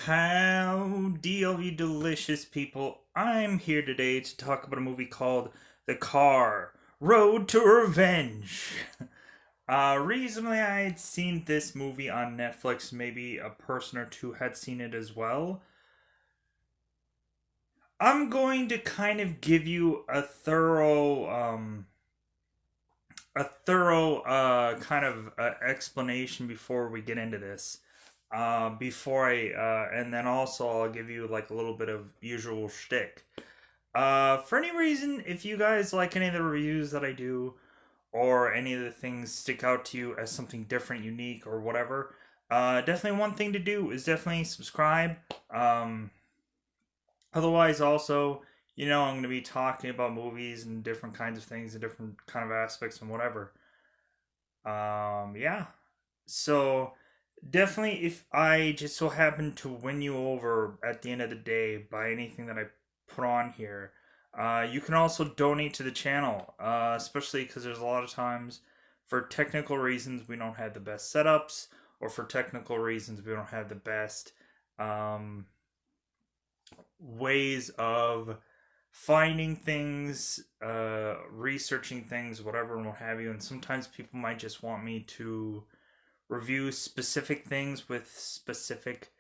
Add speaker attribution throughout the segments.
Speaker 1: Howdy, all you delicious people. I'm here today to talk about a movie called The Car Road to Revenge. Recently, I had seen this movie on Netflix. Maybe a person or two had seen it as well. I'm going to kind of give you a thorough kind of explanation before we get into this. And then also I'll give you like a little bit of usual shtick. For any reason, if you guys like any of the reviews that I do, or any of the things stick out to you as something different, unique, or whatever, definitely one thing to do is definitely subscribe. Um, Otherwise, also, I'm going to be talking about movies and different kinds of things and different kind of aspects and whatever. Yeah. So definitely, if I just so happen to win you over at the end of the day by anything that I put on here, you can also donate to the channel, especially because there's a lot of times for technical reasons we don't have the best setups, or for technical reasons we don't have the best um, ways of finding things, researching things, whatever, and what have you. And sometimes people might just want me to review specific things with specific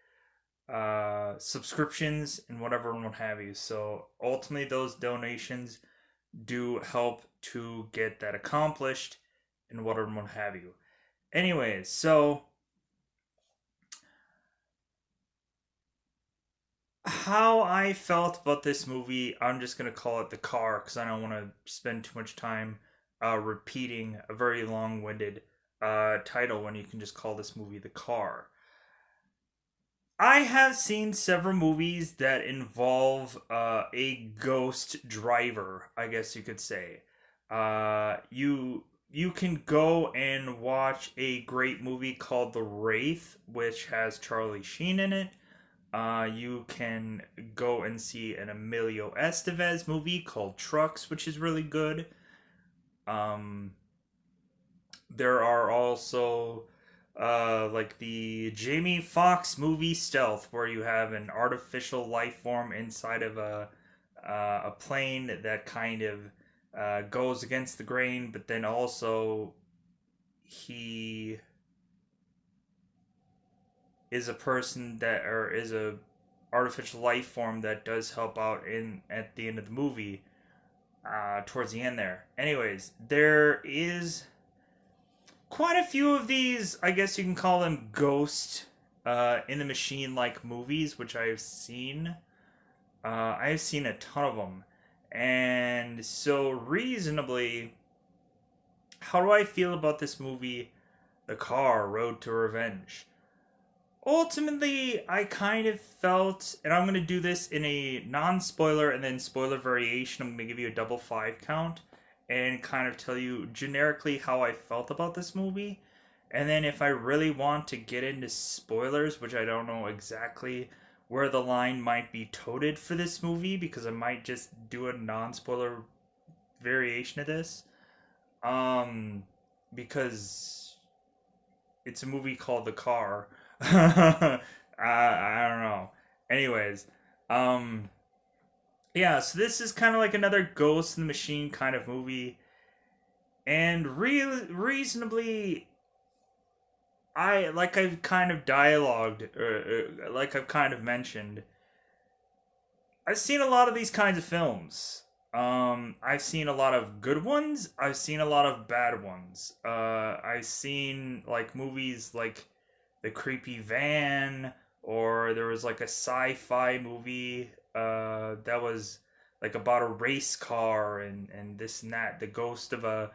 Speaker 1: subscriptions and whatever and what have you. So ultimately, those donations do help to get that accomplished and whatever and what have you. Anyways, so how I felt about this movie, I'm just gonna call it The Car because I don't want to spend too much time repeating a very long-winded title when you can just call this movie The Car. I have seen several movies that involve a ghost driver, I guess you could say. You can go and watch a great movie called The Wraith, which has Charlie Sheen in it. You can go and see an Emilio Estevez movie called Trucks, which is really good. Um, there are also like the Jamie Foxx movie Stealth, where you have an artificial life form inside of a plane that kind of goes against the grain, but then also he is a person that or is a artificial life form that does help out in at the end of the movie, towards the end there. Anyways, there is quite a few of these, I guess you can call them ghost in the machine like movies, which I've seen. I've seen a ton of them. And so, reasonably, how do I feel about this movie, The Car Road to Revenge? Ultimately, I kind of felt, and I'm going to do this in a non spoiler and then spoiler variation. I'm going to give you a double five count and kind of tell you generically how I felt about this movie. And then if I really want to get into spoilers, which I don't know exactly where the line might be toted for this movie, because I might just do a non spoiler variation of this. Um, because it's a movie called The Car. I don't know. Anyways, um, yeah. So this is kind of like another Ghost in the Machine kind of movie, and reasonably, I've kind of dialogued, like I've kind of mentioned. I've seen a lot of these kinds of films. I've seen a lot of good ones. I've seen a lot of bad ones. I've seen like movies like The Creepy Van, or there was like a sci-fi movie that was like about a race car and this and that. The ghost of a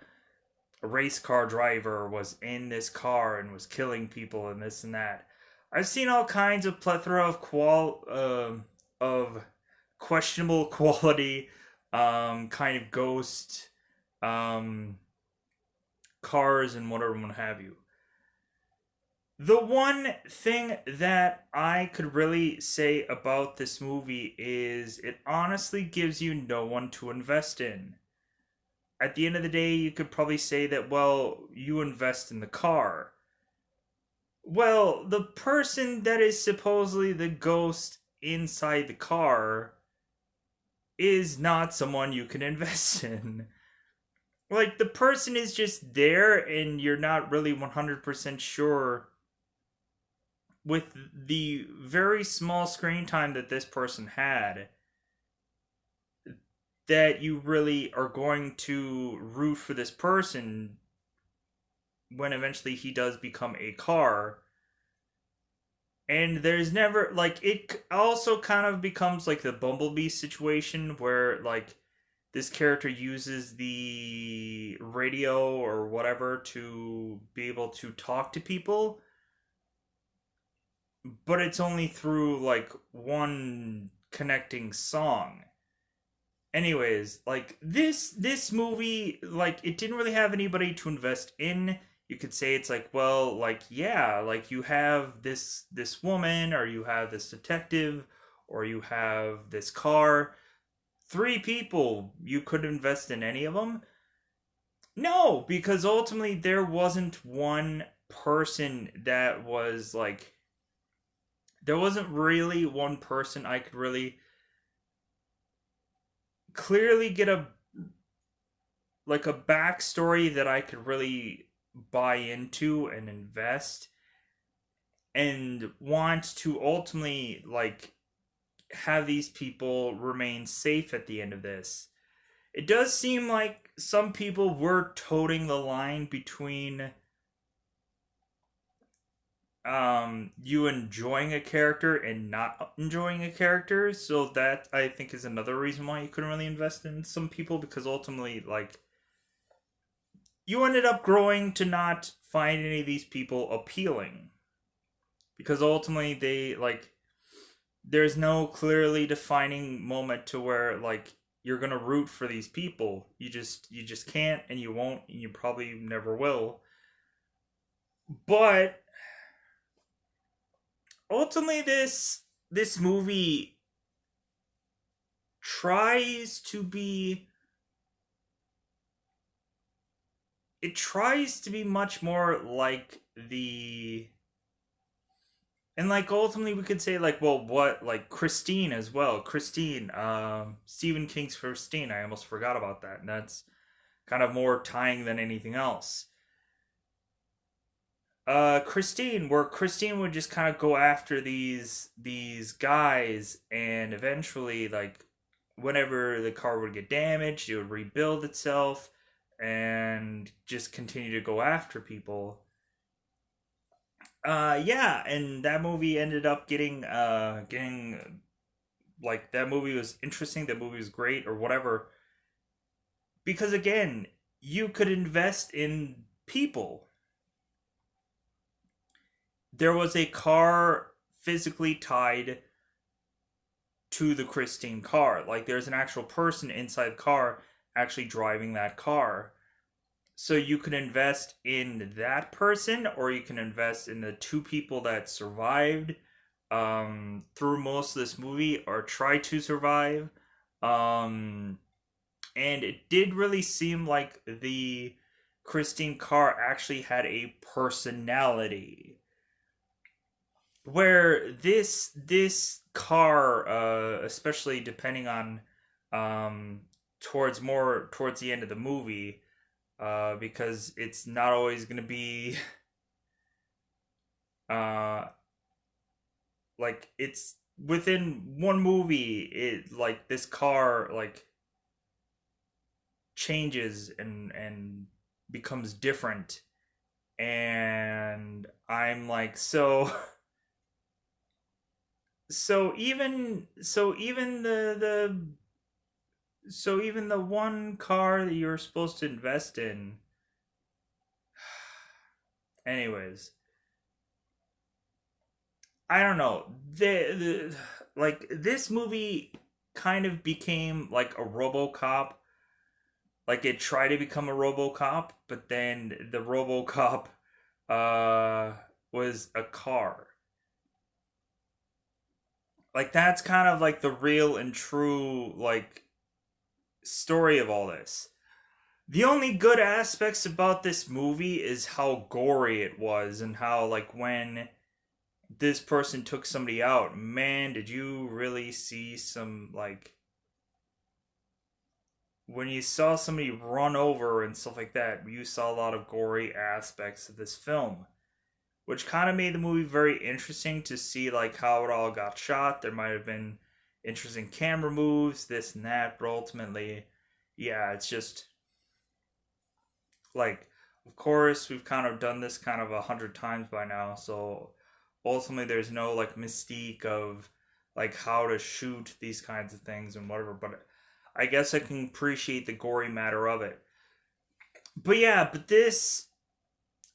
Speaker 1: race car driver was in this car and was killing people and this and that. I've seen all kinds of plethora of questionable quality, kind of ghost um, cars and whatever what have you. The one thing that I could really say about this movie is it honestly gives you no one to invest in. At the end of the day, you could probably say that, well, you invest in the car. Well, the person that is supposedly the ghost inside the car is not someone you can invest in. Like, the person is just there, and you're not really 100% sure with the very small screen time that this person had that you really are going to root for this person when eventually he does become a car. And there's never, like, it also kind of becomes like the Bumblebee situation where, like, this character uses the radio or whatever to be able to talk to people, but it's only through like one connecting song. Anyways, like, this movie, like, it didn't really have anybody to invest in. You could say it's like, well, like, yeah, like, you have this woman, or you have this detective, or you have this car. Three people, you could invest in any of them. No, because ultimately there wasn't one person that was like, there wasn't really one person I could really clearly get a, like, a backstory that I could really buy into and invest and want to ultimately, like, have these people remain safe at the end of this. It does seem like some people were toting the line between you enjoying a character and not enjoying a character, so that I think is another reason why you couldn't really invest in some people, because ultimately, like, you ended up growing to not find any of these people appealing, because ultimately they, like, there's no clearly defining moment to where, like, you're gonna root for these people. You just can't, and you won't, and you probably never will. But ultimately, this movie tries to be, it tries to be much more like the, and, like, ultimately we could say, like, well, what, like, Christine as well. Christine, Stephen King's Christine. I almost forgot about that, and that's kind of more tying than anything else. Christine, where Christine would just kind of go after these guys, and eventually, like, whenever the car would get damaged, it would rebuild itself and just continue to go after people. Yeah, and that movie ended up getting, like, that movie was interesting, that movie was great or whatever, because again, you could invest in people. There was a car physically tied to the Christine car. Like, there's an actual person inside the car actually driving that car. So you can invest in that person, or you can invest in the two people that survived through most of this movie, or try to survive. Um, and it did really seem like the Christine Carr actually had a personality. Where this car, especially depending on um, towards the end of the movie, because it's not always going to be uh, like, it's within one movie, it, like, this car, like, changes and becomes different, and I'm like, so even the one car that you're supposed to invest in, anyways, I don't know. The like, this movie kind of became like a RoboCop. Like, it tried to become a RoboCop, but then the RoboCop uh was a car. Like, that's kind of like the real and true, like, story of all this. The only good aspects about this movie is how gory it was and how, like, when this person took somebody out, man, did you really see some, like, when you saw somebody run over and stuff like that, you saw a lot of gory aspects of this film, which kind of made the movie very interesting to see, like, how it all got shot. There might have been interesting camera moves, this and that, but ultimately, yeah, it's just like, of course, we've kind of done this kind of 100 times by now, so ultimately, there's no like mystique of like how to shoot these kinds of things and whatever. But I guess I can appreciate the gory matter of it. But yeah, but this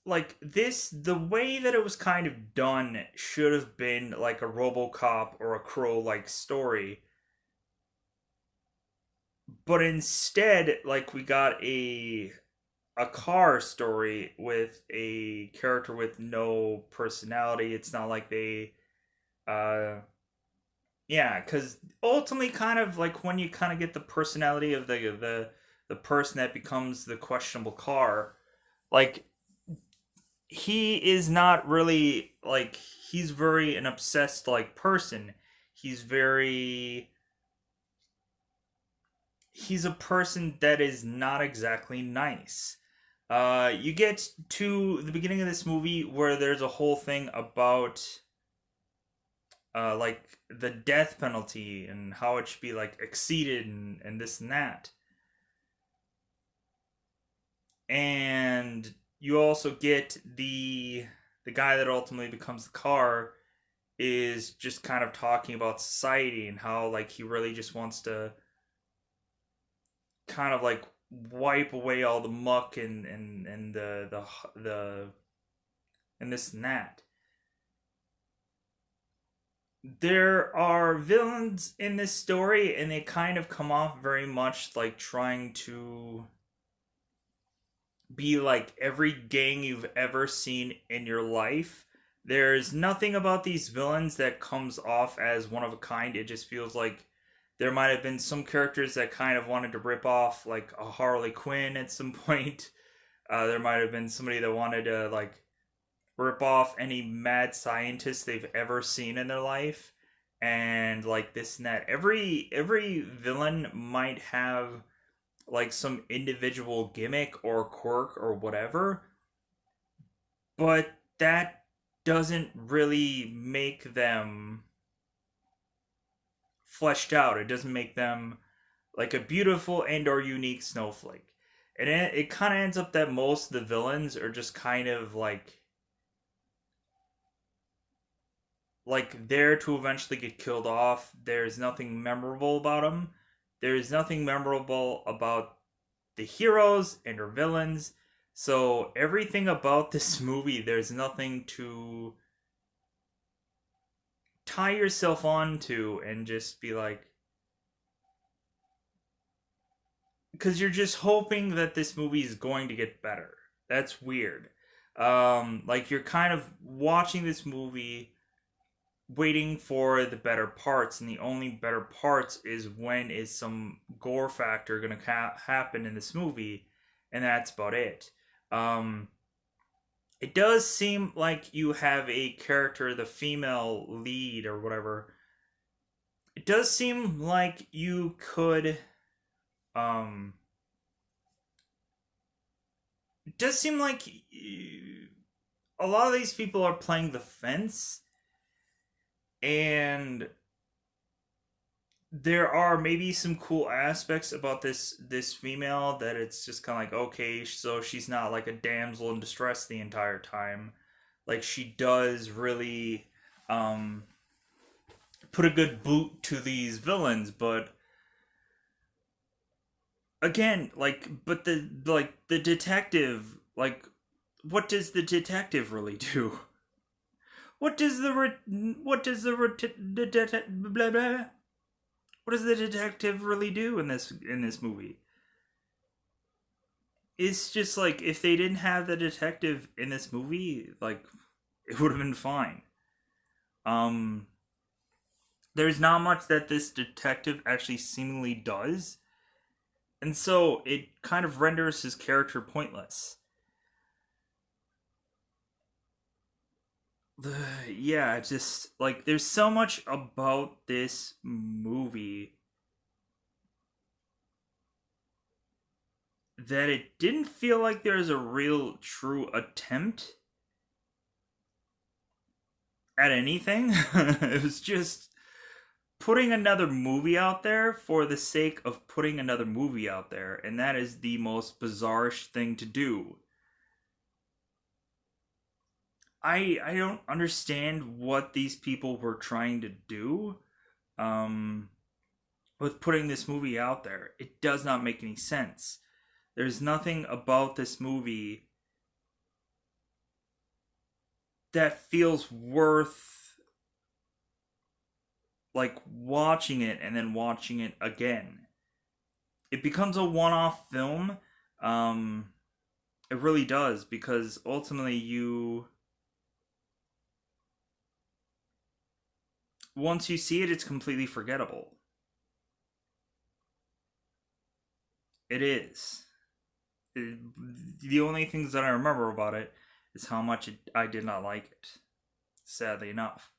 Speaker 1: like this the way that it was kind of done should have been like a RoboCop or a Crow like story, but instead like we got a car story with a character with no personality. It's not like they uh yeah, because ultimately kind of like when you kind of get the personality of the person that becomes the questionable car, like he is not really like he's very an obsessed like person. He's very he's a person that is not exactly nice. You get to the beginning of this movie where there's a whole thing about like the death penalty and how it should be like exceeded and this and that. And you also get the guy that ultimately becomes the car is just kind of talking about society and how like he really just wants to kind of like wipe away all the muck and the and this and that. There are villains in this story and they kind of come off very much like trying to be like every gang you've ever seen in your life. There's nothing about these villains that comes off as one of a kind. It just feels like there might have been some characters that kind of wanted to rip off like a Harley Quinn at some point. There might have been somebody that wanted to like rip off any mad scientist they've ever seen in their life, and like this and that. Every villain might have like some individual gimmick or quirk or whatever, but that doesn't really make them fleshed out. It doesn't make them like a beautiful and or unique snowflake. And it kind of ends up that most of the villains are just kind of like there to eventually get killed off. There's nothing memorable about them. There's nothing memorable about the heroes and their villains. So everything about this movie, there's nothing to tie yourself onto and just be like, because you're just hoping that this movie is going to get better. That's weird. Like you're kind of watching this movie waiting for the better parts, and the only better parts is when is some gore factor gonna happen in this movie, and that's about it. Um, it does seem like you have a character, the female lead or whatever. It does seem like you could. Um, it does seem like a lot of these people are playing the fence, and there are maybe some cool aspects about this female that it's just kind of like okay, so she's not like a damsel in distress the entire time. Like she does really um put a good boot to these villains, but again, like but the detective, like what does the detective really do? What does the what does the blah blah what does the detective really do in this movie? It's just like if they didn't have the detective in this movie, like it would have been fine. Um, there's not much that this detective actually seemingly does. And so it kind of renders his character pointless. Yeah, just like there's so much about this movie that it didn't feel like there's a real true attempt at anything. It was just putting another movie out there for the sake of putting another movie out there, and that is the most bizarrish thing to do. I don't understand what these people were trying to do um with putting this movie out there. It does not make any sense. There's nothing about this movie that feels worth like watching it and then watching it again. It becomes a one-off film. Um it really does, because ultimately you once you see it, it's completely forgettable. It is. It, the only things that I remember about it is how much I did not like it. Sadly enough.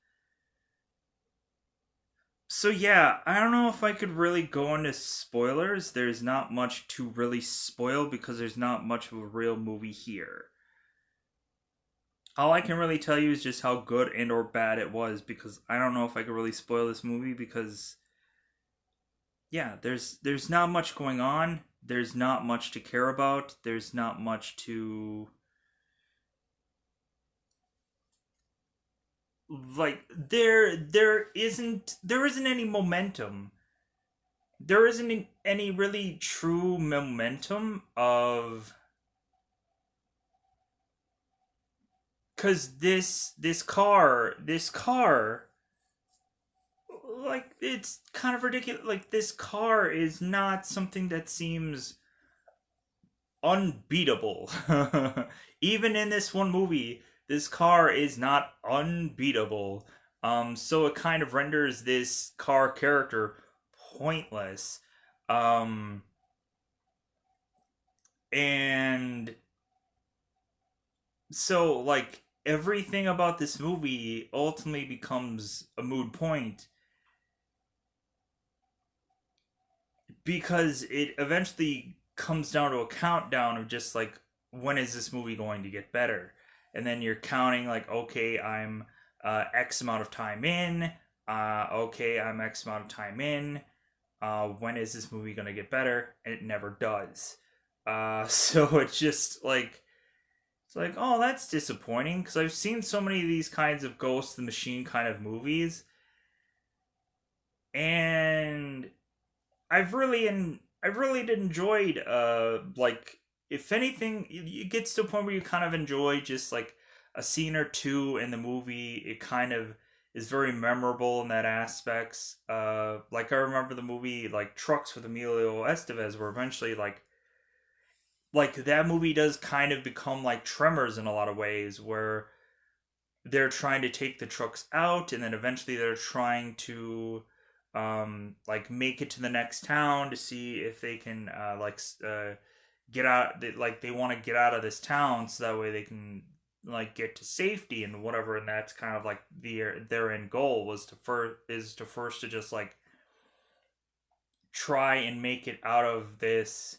Speaker 1: So yeah, I don't know if I could really go into spoilers. There's not much to really spoil because there's not much of a real movie here. All I can really tell you is just how good and or bad it was, because I don't know if I could really spoil this movie because yeah, there's not much going on. There's not much to care about. There's not much to like there isn't any momentum. There isn't any really true momentum of cuz this car like it's kind of ridiculous. Like this car is not something that seems unbeatable. Even in this one movie, this car is not unbeatable. So it kind of renders this car character pointless. Um, and so like everything about this movie ultimately becomes a moot point because it eventually comes down to a countdown of just like when is this movie going to get better, and then you're counting like okay I'm X amount of time in, okay I'm X amount of time in, when is this movie going to get better, and it never does. So it's just like it's like oh that's disappointing because I've seen so many of these kinds of Ghost in the Machine kind of movies, and I've really enjoyed like if anything it gets to a point where you kind of enjoy just like a scene or two in the movie. It kind of is very memorable in that aspects. Like I remember the movie like Trucks with Emilio Estevez, where eventually like that movie does kind of become like Tremors in a lot of ways, where they're trying to take the trucks out and then eventually they're trying to like make it to the next town to see if they can get out like they want to get out of this town so that way they can like get to safety and whatever, and that's kind of like their end goal was to first to just like try and make it out of this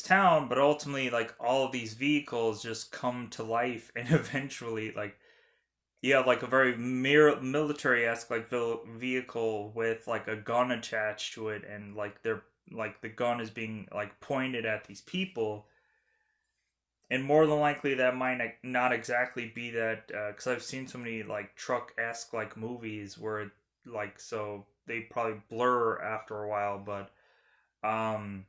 Speaker 1: town, but ultimately like all of these vehicles just come to life and eventually like you have like a very military esque like vehicle with like a gun attached to it, and like they're like the gun is being like pointed at these people, and more than likely that might not exactly be that because I've seen so many like truck esque like movies where like so they probably blur after a while, um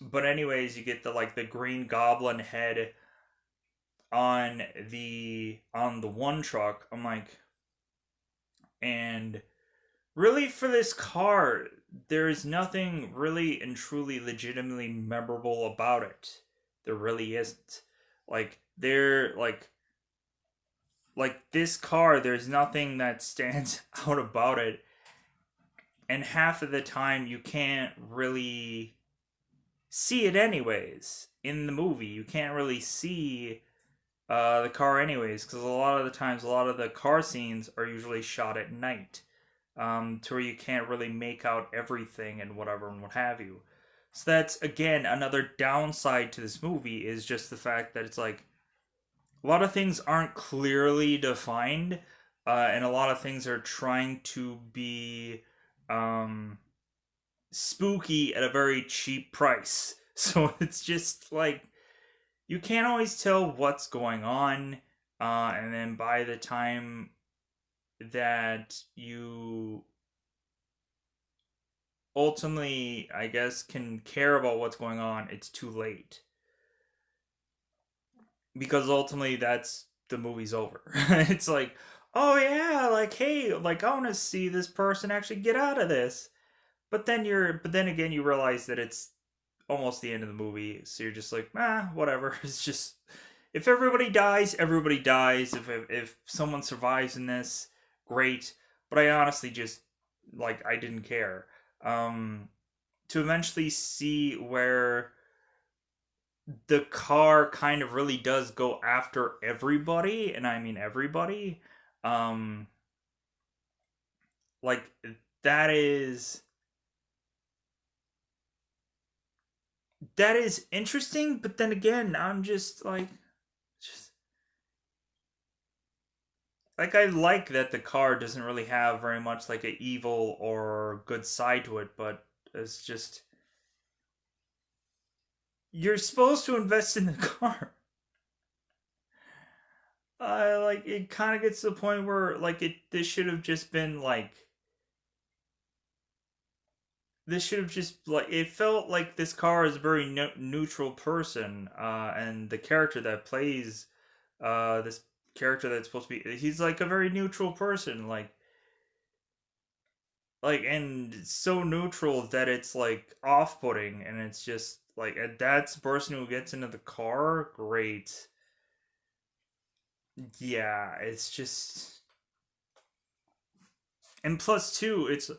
Speaker 1: but anyways you get the like the Green Goblin head on the one truck. I'm like, and really for this car, there is nothing really and truly legitimately memorable about it. There really isn't. Like there like this car, there's nothing that stands out about it. And half of the time you can't really see it anyways in the movie. You can't really see the car anyways, because a lot of the times, a lot of the car scenes are usually shot at night, to where you can't really make out everything and whatever and what have you. So that's again another downside to this movie, is just the fact that it's like a lot of things aren't clearly defined, and a lot of things are trying to be um, spooky at a very cheap price. So it's just like you can't always tell what's going on, and then by the time that you ultimately, I guess, can care about what's going on, it's too late, because ultimately that's the movie's over. It's like, oh yeah, like hey, like I want to see this person actually get out of this, but then again you realize that it's almost the end of the movie, so you're just like, whatever. It's just, if everybody dies, everybody dies. If someone survives in this, great. But I honestly just, like, I didn't care. Um, to eventually see where the car kind of really does go after everybody, and I mean everybody. Um, like that is that is interesting, but then again, I'm just like, just like I like that the car doesn't really have very much like a evil or good side to it, but it's just, you're supposed to invest in the car. Like it kind of gets to the point where like it this should have just been like, this should have just like, it felt like this car is a very neutral person, and the character that plays this character that's supposed to be, he's like a very neutral person, like and so neutral that it's like off-putting, and it's just like, and that's the person who gets into the car, great. Yeah, it's just, and plus two, it's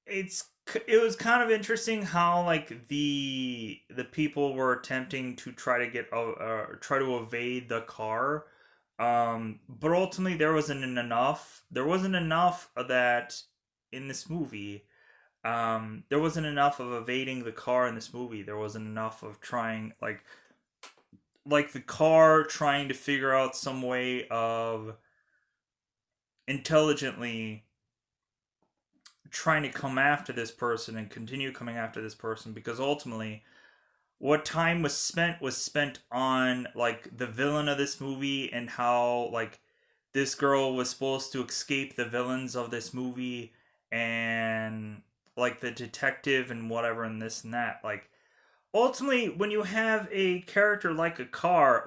Speaker 1: it was kind of interesting how like the people were attempting to try to try to evade the car, but ultimately there wasn't enough of that in this movie. There wasn't enough of evading the car in this movie. There wasn't enough of trying, like the car trying to figure out some way of intelligently trying to come after this person and continue coming after this person, because ultimately what time was spent on like the villain of this movie, and how like this girl was supposed to escape the villains of this movie, and like the detective and whatever and this and that. Like ultimately when you have a character like a car,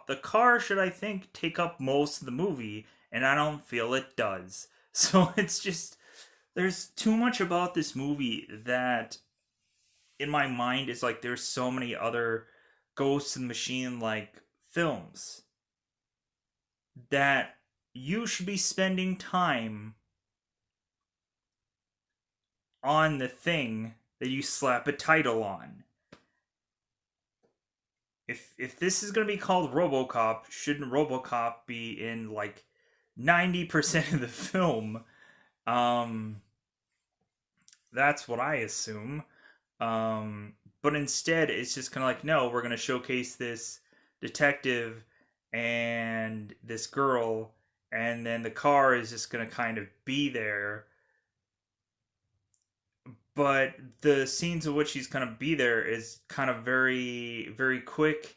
Speaker 1: the car should, I think, take up most of the movie, and I don't feel it does. So it's just, there's too much about this movie that in my mind is like, there's so many other Ghost in the Machine like films that you should be spending time on the thing that you slap a title on. If this is gonna be called RoboCop, shouldn't RoboCop be in like 90% of the film? Um, that's what I assume. Um, but instead, it's just kind of like, no, we're gonna showcase this detective and this girl, and then the car is just gonna kind of be there. But the scenes in which he's gonna be there is kind of very, very quick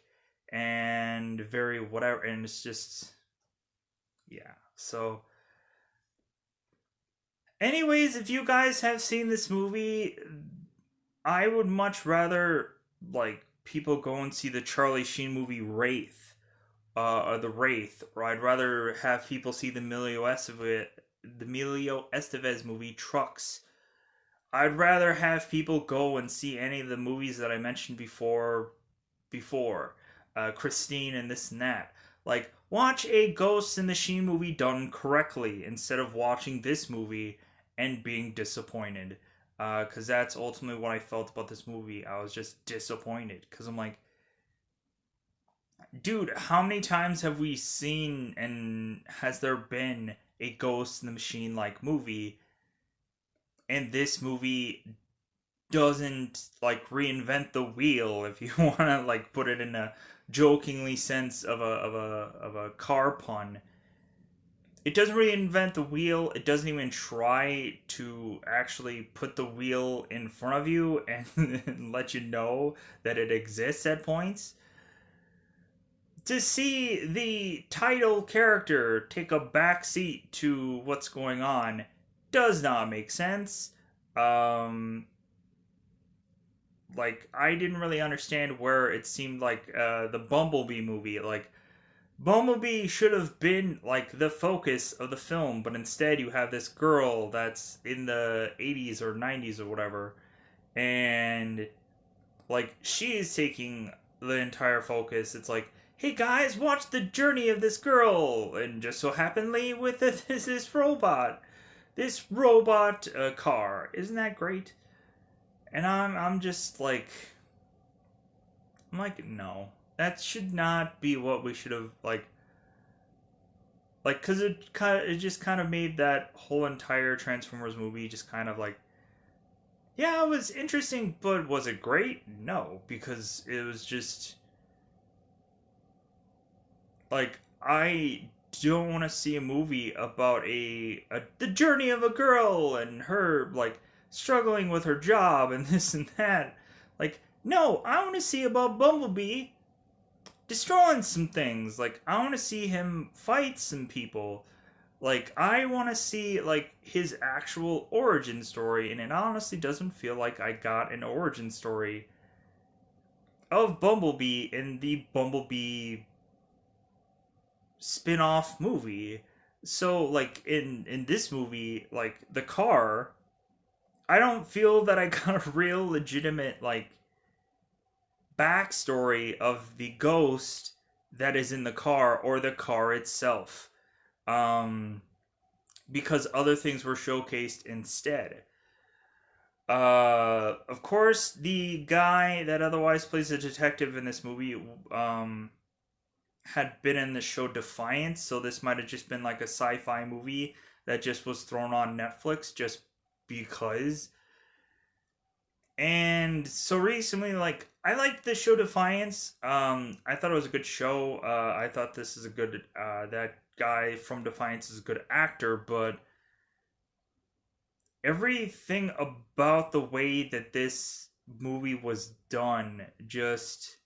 Speaker 1: and very whatever, and it's just, yeah. So, anyways, if you guys have seen this movie, I would much rather like people go and see the Charlie Sheen movie Wraith, or the Wraith, or I'd rather have people see the Emilio Estevez movie Trucks. I'd rather have people go and see any of the movies that I mentioned before, Christine and this and that. Like, watch a Ghost in the Machine movie done correctly instead of watching this movie and being disappointed. Because that's ultimately what I felt about this movie. I was just disappointed because I'm like, dude, how many times have we seen and has there been a Ghost in the Machine like movie, and this movie doesn't like reinvent the wheel, if you want to like put it in a jokingly sense of a car pun. It doesn't reinvent the wheel. It doesn't even try to actually put the wheel in front of you and let you know that it exists at points. To see the title character take a back seat to what's going on does not make sense. Um, like I didn't really understand where it seemed like the Bumblebee movie, like Bumblebee should have been like the focus of the film, but instead you have this girl that's in the 80s or 90s or whatever, and like she is taking the entire focus. It's like, hey guys, watch the journey of this girl, and just so happenly with it is this robot car. Isn't that great? And I'm just like, I'm like, no, that should not be what we should have like, because it just kind of made that whole entire Transformers movie just kind of like, yeah, it was interesting, but was it great? No, because it was just like, I don't want to see a movie about the journey of a girl and her like struggling with her job and this and that. Like, no, I want to see about Bumblebee destroying some things. Like, I want to see him fight some people. Like, I want to see like his actual origin story, and it honestly doesn't feel like I got an origin story of Bumblebee in the Bumblebee spin-off movie. So like in this movie, like the car, I don't feel that I got a real legitimate like backstory of the ghost that is in the car or the car itself. Um because other things were showcased instead. Of course, the guy that otherwise plays a detective in this movie had been in the show Defiance, so this might have just been like a sci-fi movie that just was thrown on Netflix just because. And so recently, like I liked the show Defiance. I thought it was a good show. I thought this is a good that guy from Defiance is a good actor, but everything about the way that this movie was done just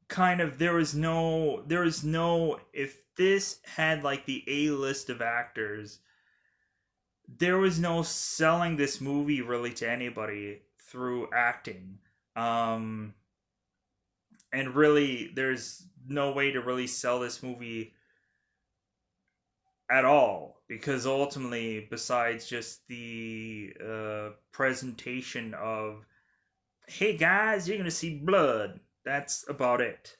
Speaker 1: kind of there was no if this had like the A list of actors, there was no selling this movie really to anybody through acting. Um and really there's no way to really sell this movie at all because ultimately besides just the presentation of, hey guys, you're gonna see blood, that's about it.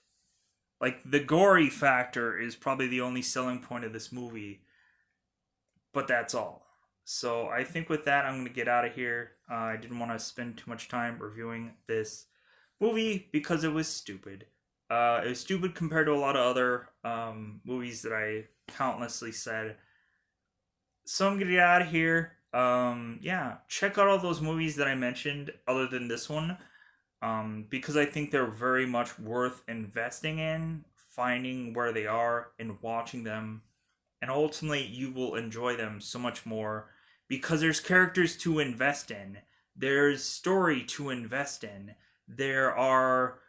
Speaker 1: Like the gory factor is probably the only selling point of this movie, but that's all. So I think with that, I'm going to get out of here. I didn't want to spend too much time reviewing this movie because it was stupid. It was stupid compared to a lot of other movies that I countlessly said. So I'm going to get out of here. Yeah, check out all those movies that I mentioned other than this one, because I think they're very much worth investing in, finding where they are and watching them, and ultimately you will enjoy them so much more because there's characters to invest in, there's story to invest in, there are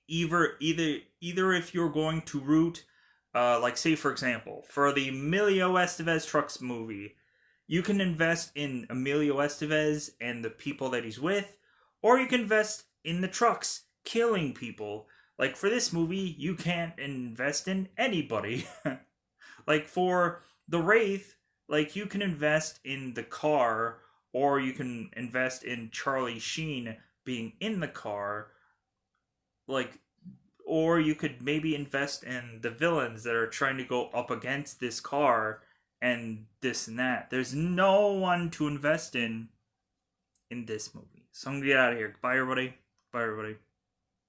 Speaker 1: either if you're going to root, like say for example for the Emilio Estevez Trucks movie, you can invest in Emilio Estevez and the people that he's with, or you can invest in the trucks killing people. Like for this movie, you can't invest in anybody. Like for the Wraith, like you can invest in the car, or you can invest in Charlie Sheen being in the car, like, or you could maybe invest in the villains that are trying to go up against this car and this and that. There's no one to invest in this movie. So I'm gonna get out of here. Bye, everybody. Bye, everybody.